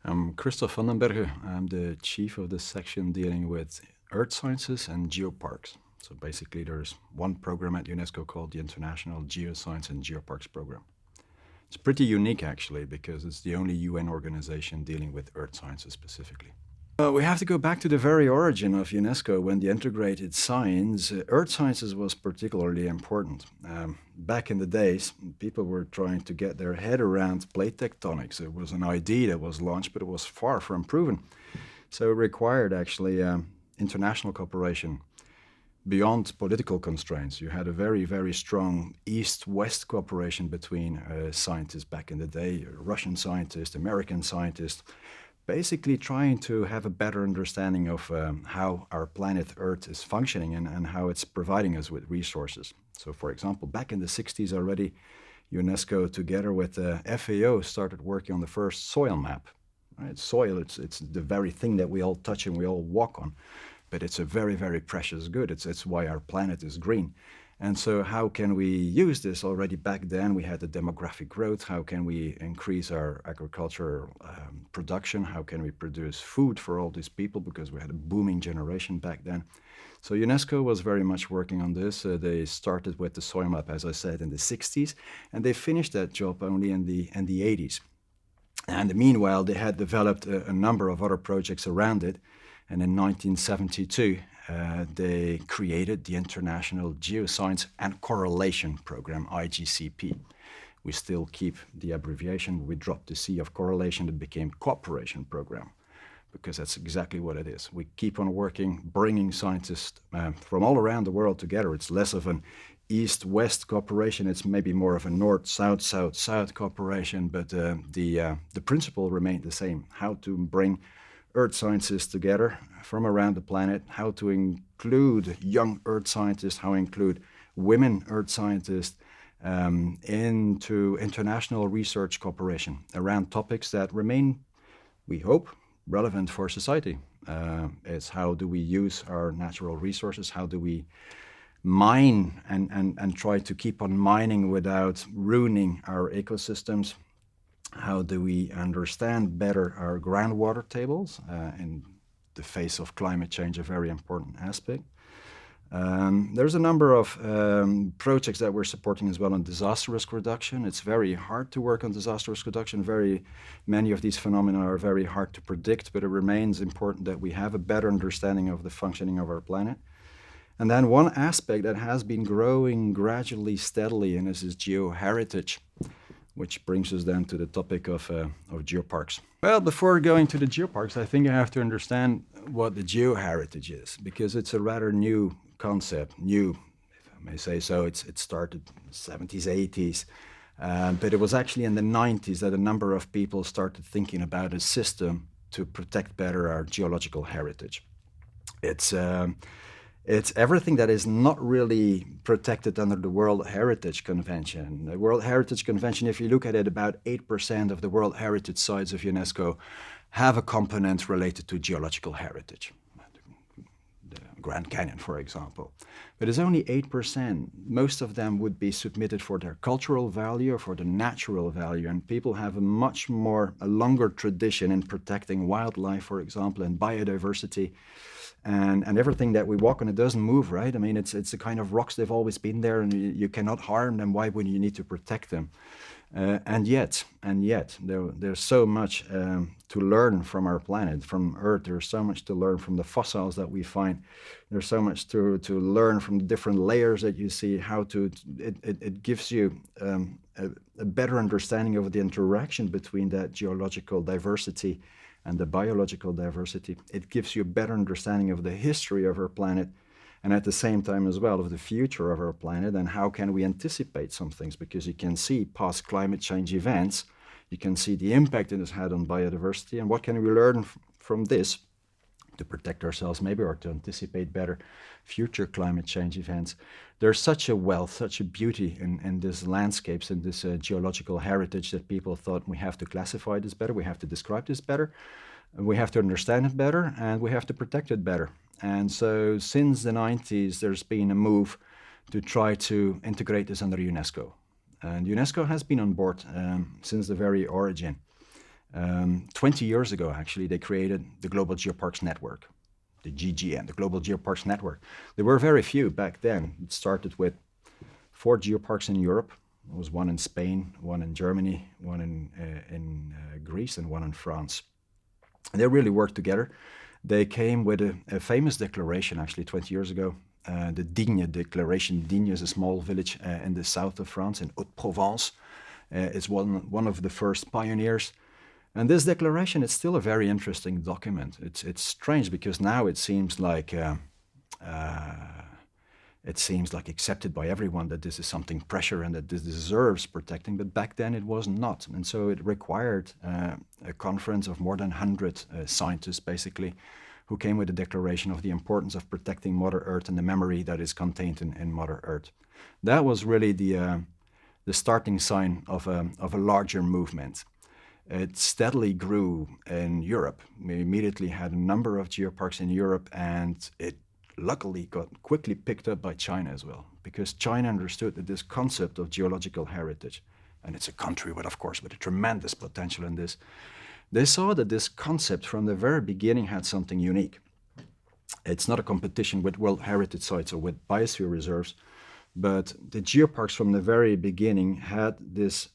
I'm Kristof Vandenberghe. I'm the chief of the section dealing with earth sciences and geoparks. So basically there's one program at UNESCO called the International Geoscience and Geoparks Program. It's pretty unique actually because it's the only UN organization dealing with earth sciences specifically. We have to go back to the very origin of UNESCO when the integrated science, earth sciences was particularly important. Back in the days, people were trying to get their head around plate tectonics. It was an idea that was launched, but it was far from proven. So it required actually international cooperation beyond political constraints. You had a very, very strong East-West cooperation between scientists back in the day, Russian scientists, American scientists, basically trying to have a better understanding of how our planet Earth is functioning and how it's providing us with resources. So for example, back in the 60s already, UNESCO together with the FAO started working on the first soil map. Right? Soil, it's the very thing that we all touch and we all walk on, but it's a very, very precious good. It's why our planet is green. And so how can we use this? Already back then we had the demographic growth. How can we increase our agricultural production? How can we produce food for all these people? Because we had a booming generation back then. So UNESCO was very much working on this. They started with the soil map, as I said, in the 60s, and they finished that job only in the 80s. And meanwhile, they had developed a number of other projects around it. And in 1972, they created the International Geoscience and Correlation Program, IGCP. We still keep the abbreviation. We dropped the C of correlation. It became Cooperation Program, because that's exactly what it is. We keep on working, bringing scientists from all around the world together. It's less of an East-West cooperation. It's maybe more of a North-South, South-South cooperation, but the principle remained the same: how to bring earth scientists together from around the planet, how to include young earth scientists, how to include women earth scientists into international research cooperation around topics that remain, we hope, relevant for society. It's how do we use our natural resources, how do we mine and try to keep on mining without ruining our ecosystems. How do we understand better our groundwater tables in the face of climate change, a very important aspect. There's a number of projects that we're supporting as well on disaster risk reduction. It's very hard to work on disaster risk reduction. Very many of these phenomena are very hard to predict, but it remains important that we have a better understanding of the functioning of our planet. And then one aspect that has been growing gradually, steadily, and this is geoheritage, which brings us then to the topic of geoparks. Well, before going to the geoparks, I think I have to understand what the geoheritage is, because it's a rather new concept, new, if I may say so. It started in the 70s, 80s, but it was actually in the 90s that a number of people started thinking about a system to protect better our geological heritage. It's everything that is not really protected under the World Heritage Convention. The World Heritage Convention, if you look at it, about 8% of the World Heritage sites of UNESCO have a component related to geological heritage. The Grand Canyon, for example. But it's only 8%. Most of them would be submitted for their cultural value or for the natural value. And people have a longer tradition in protecting wildlife, for example, and biodiversity. And everything that we walk on, it doesn't move, right? I mean, it's the kind of rocks, they've always been there, and you cannot harm them. Why would you need to protect them? And yet, there's so much to learn from our planet, from Earth. There's so much to learn from the fossils that we find. There's so much to learn from the different layers that you see. It gives you a better understanding of the interaction between that geological diversity and the biological diversity. It gives you a better understanding of the history of our planet, and at the same time as well of the future of our planet, and how can we anticipate some things, because you can see past climate change events, you can see the impact it has had on biodiversity, and what can we learn from this to protect ourselves maybe, or to anticipate better future climate change events. There's such a wealth, such a beauty in these landscapes, in this geological heritage, that people thought we have to classify this better, we have to describe this better, we have to understand it better, and we have to protect it better. And so since the 90s, there's been a move to try to integrate this under UNESCO. And UNESCO has been on board since the very origin. 20 years ago, actually, they created the Global Geoparks Network, the GGN, the Global Geoparks Network. There were very few back then. It started with 4 geoparks in Europe. There was one in Spain, one in Germany, one in Greece, and one in France. And they really worked together. They came with a famous declaration, actually, 20 years ago, the Digne Declaration. Digne is a small village in the south of France, in Haute-Provence. It's one of the first pioneers. And this declaration is still a very interesting document. It's strange because now it seems like accepted by everyone that this is something precious and that this deserves protecting. But back then it was not, and so it required a conference of more than 100 scientists, basically, who came with a declaration of the importance of protecting Mother Earth and the memory that is contained in Mother Earth. That was really the starting sign of a larger movement. It steadily grew in Europe. We immediately had a number of geoparks in Europe, and it luckily got quickly picked up by China as well, because China understood that this concept of geological heritage, and it's a country with, of course, with a tremendous potential in this, they saw that this concept from the very beginning had something unique. It's not a competition with World Heritage Sites or with biosphere reserves, but the geoparks from the very beginning had this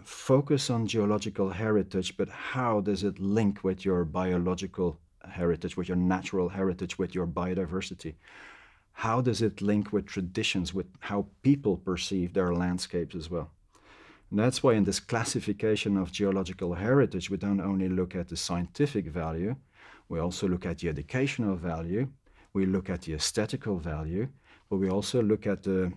focus on geological heritage, but how does it link with your biological heritage, with your natural heritage, with your biodiversity? How does it link with traditions, with how people perceive their landscapes as well? And that's why in this classification of geological heritage, we don't only look at the scientific value, we also look at the educational value, we look at the aesthetical value, but we also look at the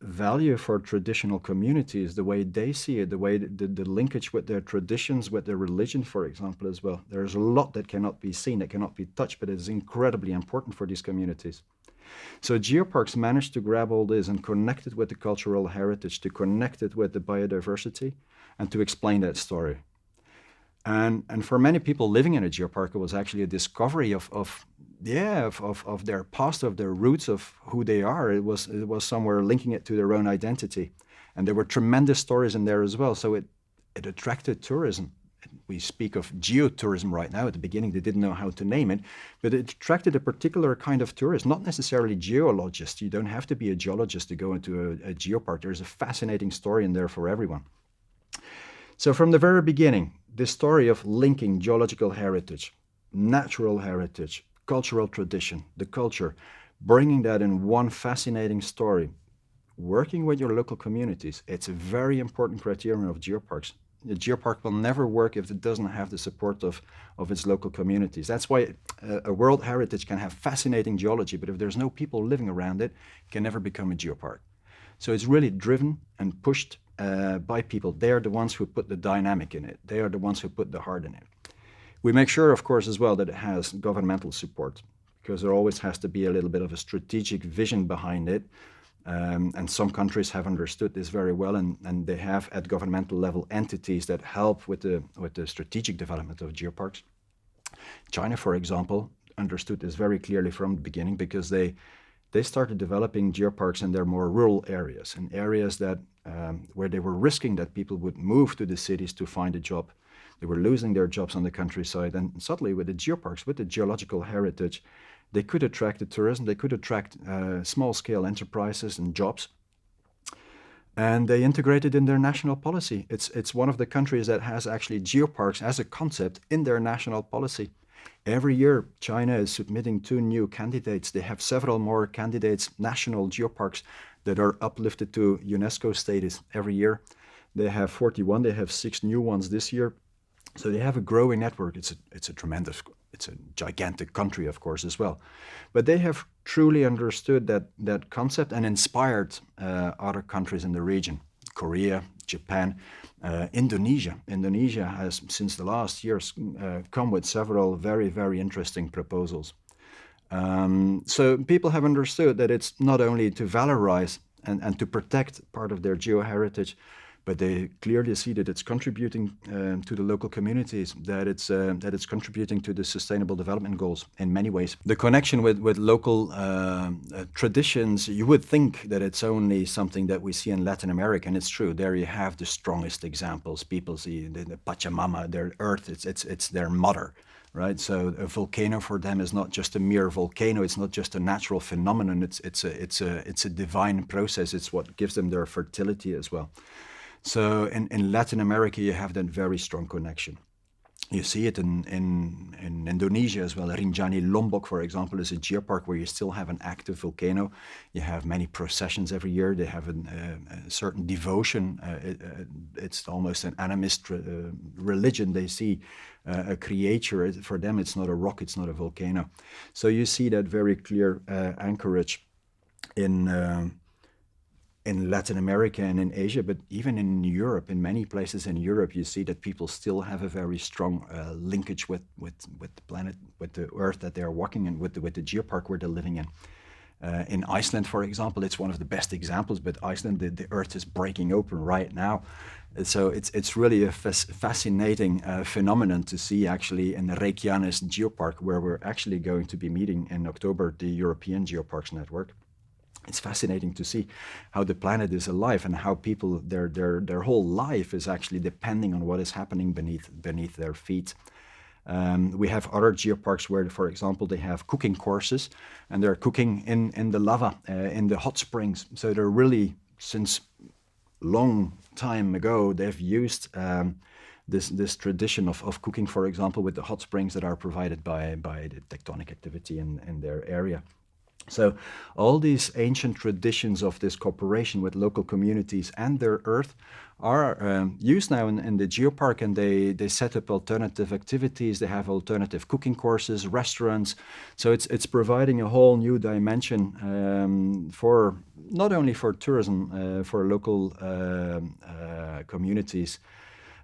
value for traditional communities, the way they see it, the way the linkage with their traditions, with their religion, for example, as well. There's a lot that cannot be seen, that cannot be touched, but it is incredibly important for these communities. So geoparks managed to grab all this and connect it with the cultural heritage, to connect it with the biodiversity, and to explain that story. And for many people living in a geopark, it was actually a discovery of their past, of their roots, of who they are. It was somewhere linking it to their own identity. And there were tremendous stories in there as well. So it attracted tourism. We speak of geotourism right now. At the beginning, they didn't know how to name it, but it attracted a particular kind of tourist, not necessarily geologists. You don't have to be a geologist to go into a geopark. There's a fascinating story in there for everyone. So from the very beginning, this story of linking geological heritage, natural heritage, cultural tradition, the culture, bringing that in one fascinating story, working with your local communities, it's a very important criterion of geoparks. The geopark will never work if it doesn't have the support of its local communities. That's why a World Heritage can have fascinating geology, but if there's no people living around it, it can never become a geopark. So it's really driven and pushed by people. They are the ones who put the dynamic in it. They are the ones who put the heart in it. We make sure, of course, as well that it has governmental support, because there always has to be a little bit of a strategic vision behind it. And some countries have understood this very well, and they have at governmental level entities that help with the strategic development of geoparks. China, for example, understood this very clearly from the beginning, because they started developing geoparks in their more rural areas, in areas that where they were risking that people would move to the cities to find a job. They were losing their jobs on the countryside, and suddenly with the geoparks, with the geological heritage, they could attract the tourism, they could attract small-scale enterprises and jobs. And they integrated in their national policy. It's one of the countries that has actually geoparks as a concept in their national policy. Every year, China is submitting 2 new candidates. They have several more candidates, national geoparks, that are uplifted to UNESCO status every year. They have 41, they have 6 new ones this year. So they have a growing network. It's a gigantic country, of course, as well. But they have truly understood that concept and inspired other countries in the region. Korea, Japan, Indonesia. Indonesia has, since the last years, come with several very, very interesting proposals. So people have understood that it's not only to valorize and to protect part of their geoheritage, but they clearly see that it's contributing to the local communities, that it's contributing to the Sustainable Development Goals in many ways. The connection with local traditions, you would think that it's only something that we see in Latin America, and it's true. There you have the strongest examples. People see the Pachamama, their earth, it's their mother. Right, so a volcano for them is not just a mere volcano. It's not just a natural phenomenon. It's a divine process. It's what gives them their fertility as well. So in Latin America, you have that very strong connection. You see it in Indonesia as well. Rinjani Lombok, for example, is a geopark where you still have an active volcano. You have many processions every year. They have a certain devotion. It's almost an animist religion. They see a creature. For them, it's not a rock, it's not a volcano. So you see that very clear anchorage in Latin America and in Asia, but even in Europe, in many places in Europe, you see that people still have a very strong linkage with the planet, with the earth that they're walking in, with the geopark where they're living in. In Iceland, for example, it's one of the best examples, but Iceland, the earth is breaking open right now. So it's really a fascinating phenomenon to see actually in the Reykjanes Geopark, where we're actually going to be meeting in October, the European Geoparks Network. It's fascinating to see how the planet is alive and how people, their whole life is actually depending on what is happening beneath their feet. We have other geoparks where, for example, they have cooking courses and they're cooking in the lava, in the hot springs. So they're really, since long time ago, they've used this tradition of cooking, for example, with the hot springs that are provided by the tectonic activity in their area. So all these ancient traditions of this cooperation with local communities and their earth are used now in the geopark, and they set up alternative activities. They have alternative cooking courses, restaurants. So it's providing a whole new dimension for not only for tourism, for local communities.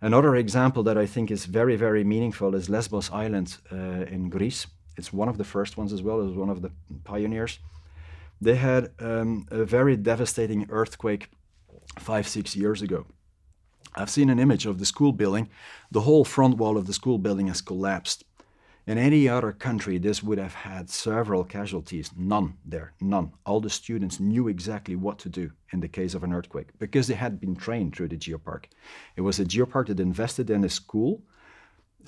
Another example that I think is very, very meaningful is Lesbos Island in Greece. It's one of the first ones as well. It was one of the pioneers. They had a very devastating earthquake 5-6 years ago. I've seen an image of the school building. The whole front wall of the school building has collapsed. In any other country, this would have had several casualties. None there, none. All the students knew exactly what to do in the case of an earthquake because they had been trained through the geopark. It was a geopark that invested in a school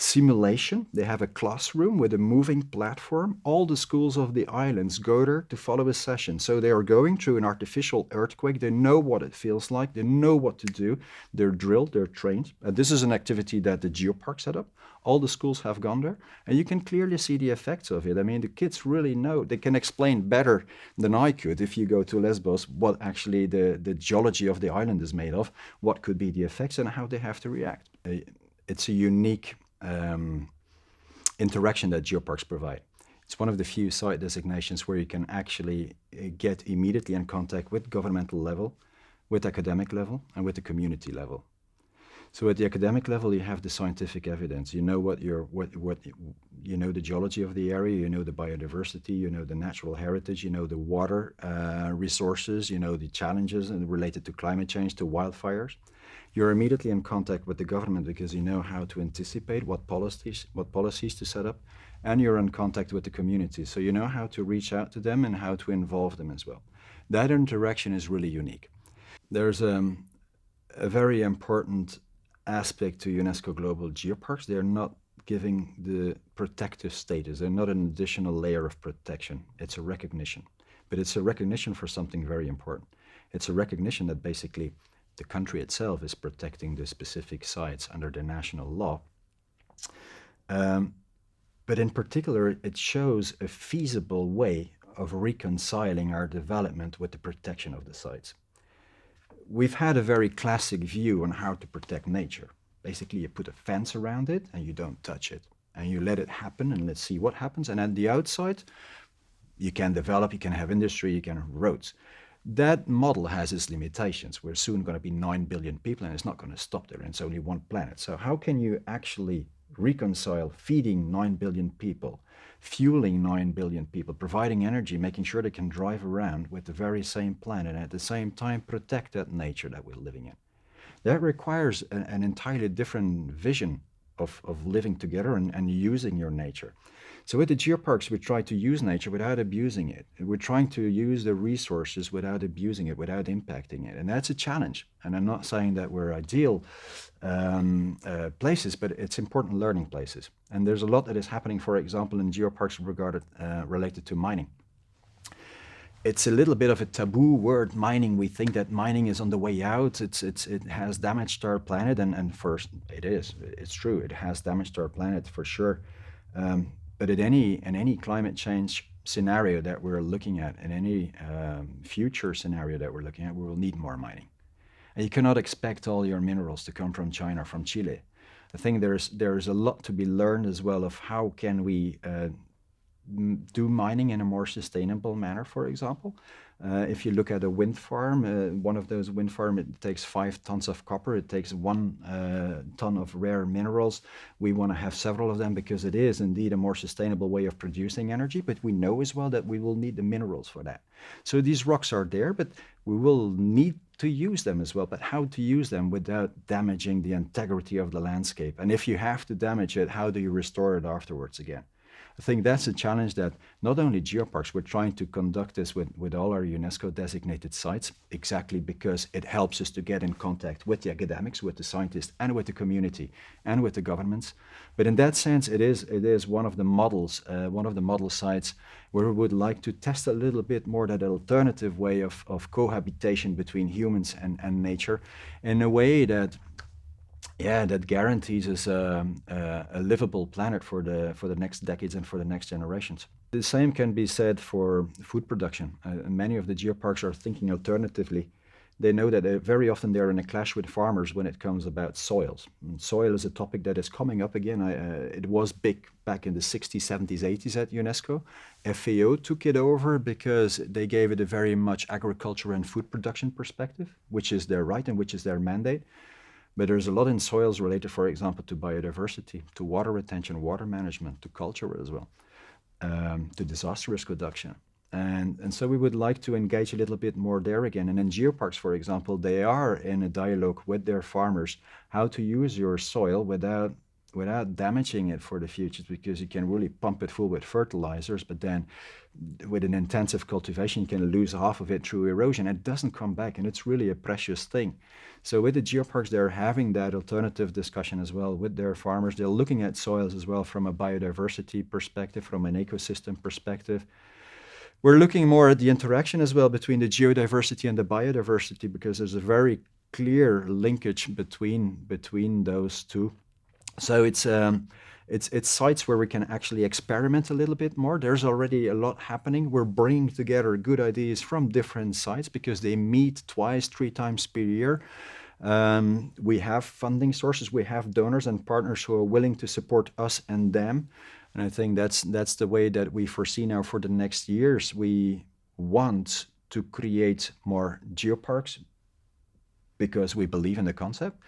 simulation. They have a classroom with a moving platform. All the schools of the islands go there to follow a session. So they are going through an artificial earthquake. They know what it feels like. They know what to do. They're drilled, they're trained. This is an activity that the geopark set up. All the schools have gone there, and you can clearly see the effects of it. I mean, the kids really know. They can explain better than I could if you go to Lesbos what actually the geology of the island is made of, what could be the effects, and how they have to react. It's a unique interaction that geoparks provide. It's one of the few site designations where you can actually get immediately in contact with governmental level, with academic level, and with the community level. So at the academic level, you have the scientific evidence. You know you know the geology of the area, you know the biodiversity, you know the natural heritage, you know the water resources, you know the challenges related to climate change, to wildfires. You're immediately in contact with the government because you know how to anticipate what policies to set up, and you're in contact with the community. So you know how to reach out to them and how to involve them as well. That interaction is really unique. There's a very important aspect to UNESCO Global Geoparks. They're not giving the protective status. They're not an additional layer of protection. It's a recognition. But it's a recognition for something very important. It's a recognition that basically the country itself is protecting the specific sites under the national law. But in particular, it shows a feasible way of reconciling our development with the protection of the sites. We've had a very classic view on how to protect nature. Basically, you put a fence around it and you don't touch it. And you let it happen and let's see what happens. And at the outside, you can develop, you can have industry, you can have roads. That model has its limitations. We're soon going to be 9 billion people and it's not going to stop there. And it's only one planet. So how can you actually reconcile feeding 9 billion people, fueling 9 billion people, providing energy, making sure they can drive around with the very same planet and at the same time protect that nature that we're living in? That requires an entirely different vision of living together and using your nature. So with the geoparks, we try to use nature without abusing it. We're trying to use the resources without abusing it, without impacting it. And that's a challenge. And I'm not saying that we're ideal places, but it's important learning places. And there's a lot that is happening, for example, in geoparks related to mining. It's a little bit of a taboo word, mining. We think that mining is on the way out. It has damaged our planet, and first it is. It's true. It has damaged our planet for sure. But in any climate change scenario that we're looking at, in any future scenario that we're looking at, we will need more mining. And you cannot expect all your minerals to come from China or from Chile. I think there's a lot to be learned as well of how can we do mining in a more sustainable manner, for example. If you look at a wind farm, one of those wind farms, it takes 5 tons of copper, it takes 1 ton of rare minerals. We want to have several of them because it is indeed a more sustainable way of producing energy, but we know as well that we will need the minerals for that. So these rocks are there, but we will need to use them as well, but how to use them without damaging the integrity of the landscape. And if you have to damage it, how do you restore it afterwards again? I think that's a challenge that not only geoparks, we're trying to conduct this with all our UNESCO designated sites, exactly because it helps us to get in contact with the academics, with the scientists, and with the community, and with the governments. But in that sense, it is one of the models, one of the model sites where we would like to test a little bit more that alternative way of cohabitation between humans and nature in a way that guarantees us a livable planet for the next decades and for the next generations. The same can be said for food production. Many of the geoparks are thinking alternatively. They know that very often they're in a clash with farmers when it comes about soils. And soil is a topic that is coming up again. It was big back in the 60s, 70s, 80s at UNESCO. FAO took it over because they gave it a very much agriculture and food production perspective, which is their right and which is their mandate. But there's a lot in soils related, for example, to biodiversity, to water retention, water management, to culture as well, to disaster risk reduction. And so we would like to engage a little bit more there again. And in geoparks, for example, they are in a dialogue with their farmers how to use your soil without damaging it for the future, because you can really pump it full with fertilizers, but then with an intensive cultivation, you can lose half of it through erosion. It doesn't come back, and it's really a precious thing. So with the geoparks, they're having that alternative discussion as well with their farmers. They're looking at soils as well from a biodiversity perspective, from an ecosystem perspective. We're looking more at the interaction as well between the geodiversity and the biodiversity, because there's a very clear linkage between those two. So it's sites where we can actually experiment a little bit more. There's already a lot happening. We're bringing together good ideas from different sites because they meet 2, 3 times per year. We have funding sources, we have donors and partners who are willing to support us and them. And I think that's the way that we foresee now for the next years. We want to create more geoparks because we believe in the concept,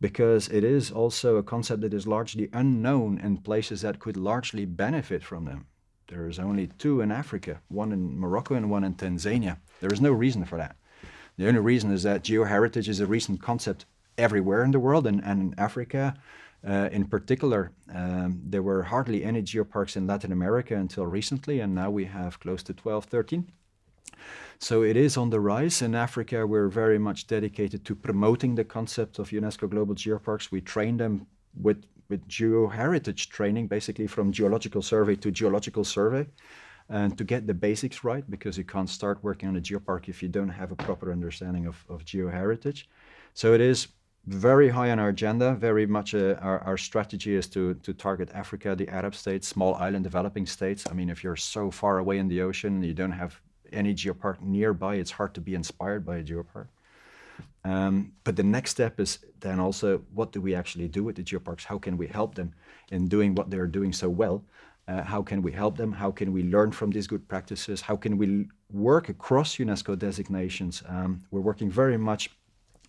because it is also a concept that is largely unknown in places that could largely benefit from them. There's only 2 in Africa, 1 in Morocco and 1 in Tanzania. There is no reason for that. The only reason is that geoheritage is a recent concept everywhere in the world, and in Africa in particular. There were hardly any geoparks in Latin America until recently, and now we have close to 12, 13. So it is on the rise. In Africa, we're very much dedicated to promoting the concept of UNESCO Global Geoparks. We train them with geoheritage training, basically from geological survey to geological survey, and to get the basics right, because you can't start working on a geopark if you don't have a proper understanding of geoheritage. So it is very high on our agenda. Very much our strategy is to target Africa, the Arab states, small island developing states. I mean, if you're so far away in the ocean, you don't have any geopark nearby, it's hard to be inspired by a geopark. But the next step is then also, what do we actually do with the geoparks? How can we help them in doing what they're doing so well? How can we help them? How can we learn from these good practices? How can we work across UNESCO designations? We're working very much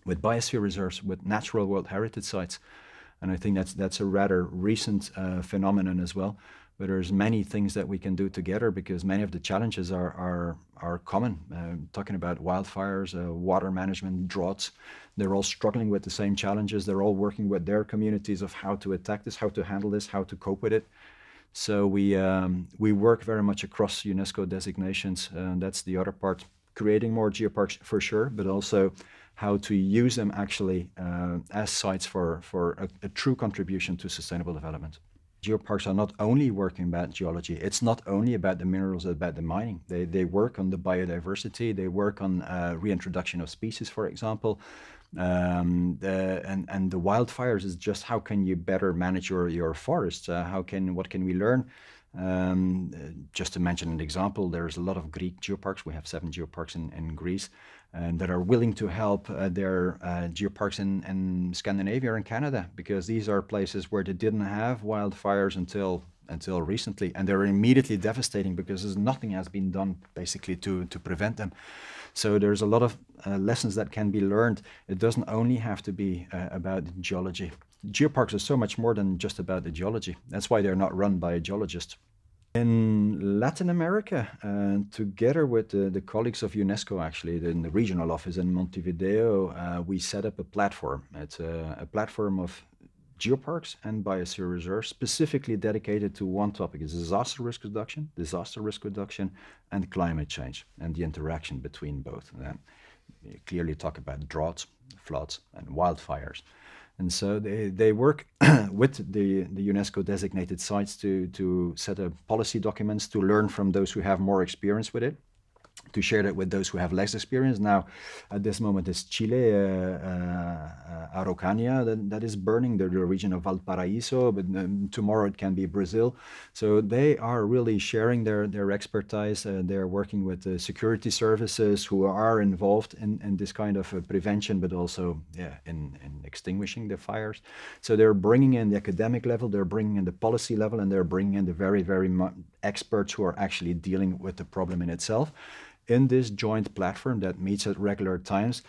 with biosphere reserves, with natural world heritage sites. And I think that's a rather recent phenomenon as well, where there's many things that we can do together because many of the challenges are common. Talking about wildfires, water management, droughts, they're all struggling with the same challenges. They're all working with their communities of how to attack this, how to handle this, how to cope with it. So we work very much across UNESCO designations, and that's the other part, creating more geoparks for sure, but also how to use them actually as sites for a true contribution to sustainable development. Geoparks are not only working about geology, it's not only about the minerals, about the mining. They work on the biodiversity, they work on reintroduction of species, for example. And the wildfires is just how can you better manage your forests? What can we learn? Just to mention an example, there's a lot of Greek geoparks. We have 7 geoparks in Greece that are willing to help their geoparks in Scandinavia or in Canada, because these are places where they didn't have wildfires until recently, and they're immediately devastating because nothing has been done basically to prevent them. So there's a lot of lessons that can be learned. It doesn't only have to be about geology. Geoparks are so much more than just about the geology. That's why they're not run by a geologist. In Latin America, together with the colleagues of UNESCO, actually, in the regional office in Montevideo, we set up a platform. It's a platform of geoparks and biosphere reserves specifically dedicated to one topic: is disaster risk reduction, and climate change, and the interaction between both. We clearly talk about droughts, floods, and wildfires. And so they work with the UNESCO designated sites to set up policy documents, to learn from those who have more experience with it, to share that with those who have less experience. Now, at this moment, it's Chile, Araucania that is burning, the region of Valparaiso, but tomorrow it can be Brazil. So they are really sharing their expertise. They're working with the security services who are involved in this kind of prevention, but also in extinguishing the fires. So they're bringing in the academic level, they're bringing in the policy level, and they're bringing in the very, very experts who are actually dealing with the problem in itself. In this joint platform that meets at regular times.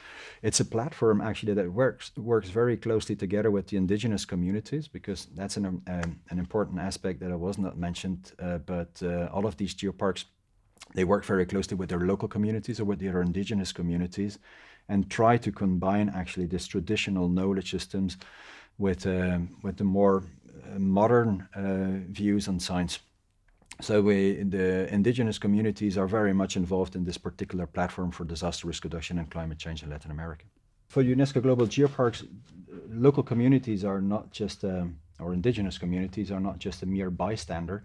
It's a platform actually that works very closely together with the indigenous communities, because that's an important aspect that was not mentioned, but all of these geoparks, they work very closely with their local communities or with their indigenous communities and try to combine actually these traditional knowledge systems with the more modern views on science. So the indigenous communities are very much involved in this particular platform for disaster risk reduction and climate change in Latin America. For UNESCO Global Geoparks, local communities are not just, or indigenous communities are not just a mere bystander.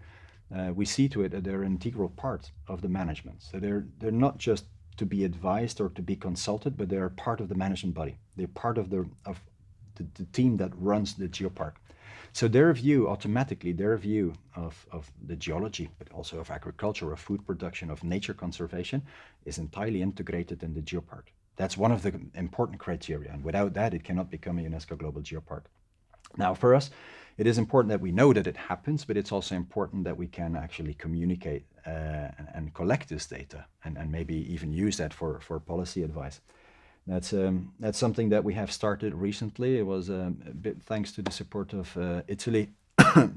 We see to it that they're an integral part of the management. So they're not just to be advised or to be consulted, but they're part of the management body. They're part of the team that runs the geopark. So their view of the geology, but also of agriculture, of food production, of nature conservation, is entirely integrated in the geopark. That's one of the important criteria, and without that, it cannot become a UNESCO Global Geopark. Now, for us, it is important that we know that it happens, but it's also important that we can actually communicate and collect this data, and maybe even use that for policy advice. That's something that we have started recently. It was a bit thanks to the support of Italy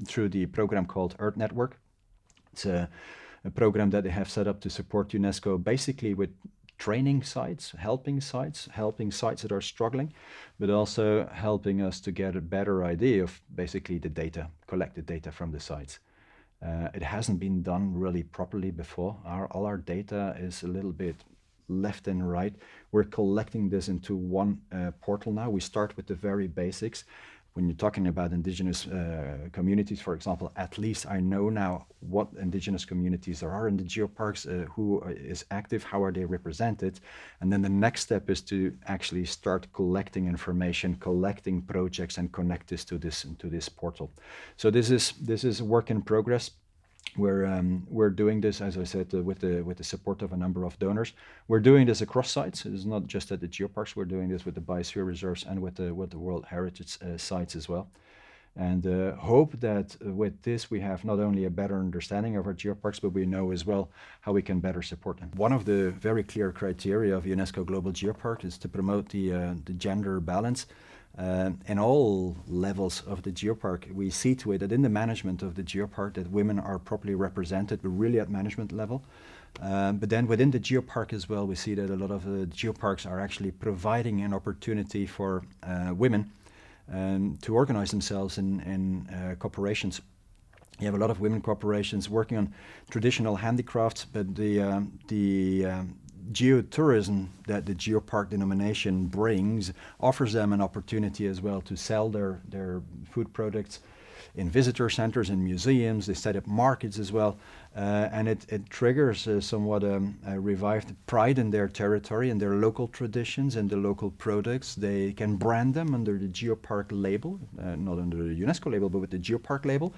through the program called Earth Network. It's a program that they have set up to support UNESCO basically with training sites, helping sites that are struggling, but also helping us to get a better idea of basically the data, collect the data from the sites. It hasn't been done really properly before. All our data is a little bit left and right. We're collecting this into one portal now. We start with the very basics. When you're talking about indigenous communities, for example, at least I know now what indigenous communities there are in the geoparks, who is active, how are they represented, and then the next step is to actually start collecting information, collecting projects, and connect this to this portal. So this is a work in progress. We're doing this, as I said, with the support of a number of donors. We're doing this across sites. It's not just at the geoparks. We're doing this with the biosphere reserves and with the World Heritage sites as well. And hope that with this we have not only a better understanding of our geoparks, but we know as well how we can better support them. One of the very clear criteria of UNESCO Global Geopark is to promote the gender balance. In all levels of the geopark, we see to it that in the management of the geopark that women are properly represented, but really at management level. But then within the geopark as well, we see that a lot of the geoparks are actually providing an opportunity for women to organize themselves in corporations. You have a lot of women corporations working on traditional handicrafts, but the geotourism that the geopark denomination brings offers them an opportunity as well to sell their food products in visitor centers, in museums. They set up markets as well, and it triggers somewhat a revived pride in their territory and their local traditions and the local products. They can brand them under the geopark label, not under the UNESCO label, but with the geopark label.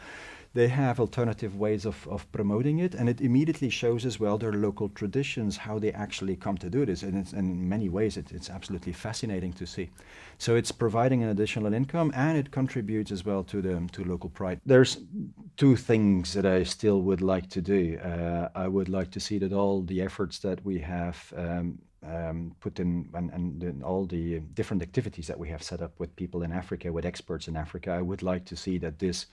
They have alternative ways of promoting it, and it immediately shows as well their local traditions, how they actually come to do this. And in many ways, it's absolutely fascinating to see. So it's providing an additional income, and it contributes as well to local pride. There's two things that I still would like to do. I would like to see that all the efforts that we have put in and all the different activities that we have set up with people in Africa, with experts in Africa, I would like to see that this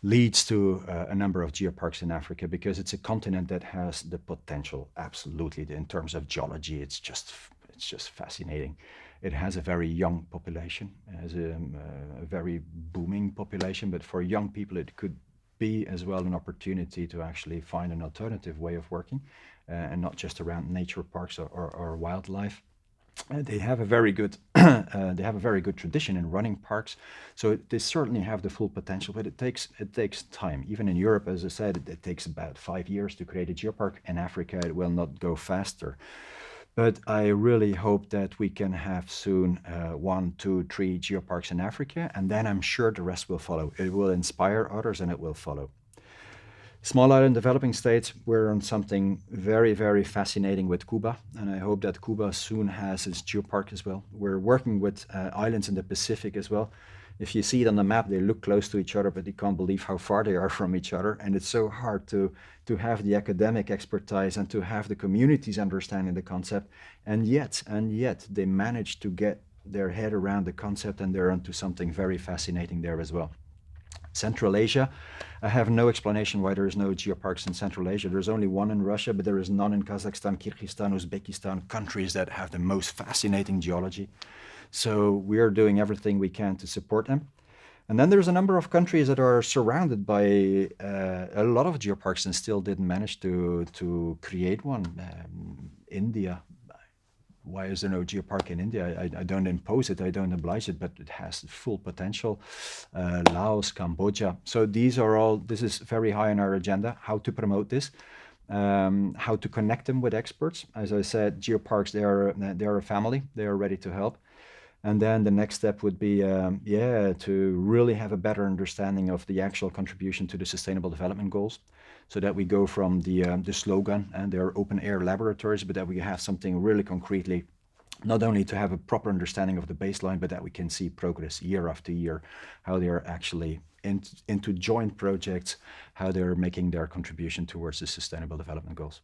leads to a number of geoparks in Africa, because it's a continent that has the potential, absolutely. In terms of geology, it's just fascinating. It has a very young population, it has a very booming population, but for young people it could be as well an opportunity to actually find an alternative way of working, and not just around nature parks or wildlife. They have a very good tradition in running parks, so they certainly have the full potential. But it takes time. Even in Europe, as I said, it takes about 5 years to create a geopark. In Africa, it will not go faster. But I really hope that we can have soon 1, 2, 3 geoparks in Africa, and then I'm sure the rest will follow. It will inspire others, and it will follow. Small island developing states, we're on something very, very fascinating with Cuba, and I hope that Cuba soon has its geopark as well. We're working with islands in the Pacific as well. If you see it on the map, they look close to each other, but you can't believe how far they are from each other. And it's so hard to have the academic expertise and to have the communities understanding the concept. And yet they manage to get their head around the concept, and they're onto something very fascinating there as well. Central Asia, I have no explanation why there is no geoparks in Central Asia. There's only one in Russia, but there is none in Kazakhstan, Kyrgyzstan, Uzbekistan, countries that have the most fascinating geology. So we are doing everything we can to support them. And then there's a number of countries that are surrounded by a lot of geoparks and still didn't manage to create one. India. Why is there no geopark in India? I don't impose it, I don't oblige it, but it has full potential. Laos, Cambodia. So this is very high on our agenda, how to promote this, how to connect them with experts. As I said, geoparks, they are a family, they are ready to help. And then the next step would be, to really have a better understanding of the actual contribution to the Sustainable Development Goals, so that we go from the slogan and their open air laboratories, but that we have something really concretely, not only to have a proper understanding of the baseline, but that we can see progress year after year, how they are actually into joint projects, how they're making their contribution towards the Sustainable Development Goals.